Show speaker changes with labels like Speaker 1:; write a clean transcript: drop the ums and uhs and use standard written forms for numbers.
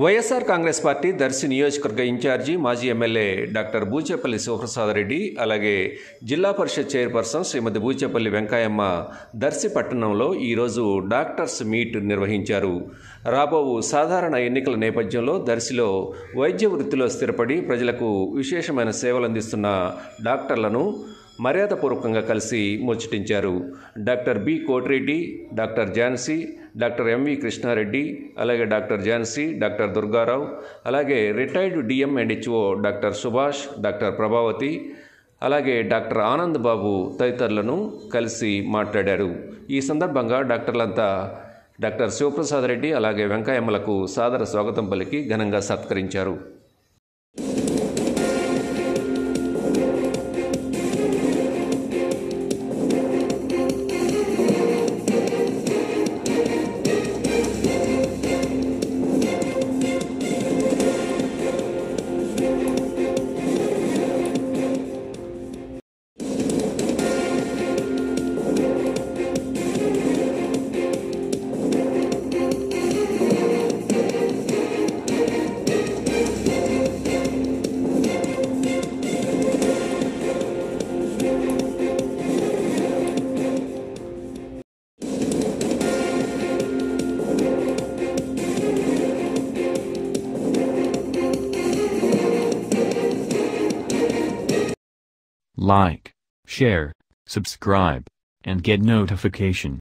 Speaker 1: YSR Congress party Darsi నియోజకవర్గ incharge మాజీ MLA doctor Boochepalli Sivaprasad Reddy, అలాగే జిల్లా పరిషత్ చైర్పర్సన్ శ్రీమతి బూచేపల్లి వెంకయ్యమ్మ దర్శి పట్టణంలో ఈరోజు డాక్టర్స్ మీట్ నిర్వహించారు. రాబో సాధారణ ఎన్నికల నేపథ్యంలో దర్శిలో వైద్య వృత్తిలో స్థిరపడి ప్రజలకు విశేషమైన సేవలు అందిస్తున్న డాక్టర్లను మర్యాదపూర్వకంగా కలిసి ముచ్చటించారు. Doctor B Kotireddy, doctor Jhansi, doctor MV Krishnareddy, అలాగే డాక్టర్ ఝాన్సీ, డాక్టర్ దుర్గారావు, అలాగే retired DM and HO doctor Subhash, doctor Prabhavati, అలాగే డాక్టర్ ఆనంద్ బాబు తదితరులను కలిసి మాట్లాడారు. ఈ సందర్భంగా డాక్టర్లంతా డాక్టర్ శివప్రసాద్ రెడ్డి అలాగే వెంకయ్యమ్మలకు సాదర స్వాగతం పలికి ఘనంగా సత్కరించారు.
Speaker 2: Like, share, subscribe, and get notification.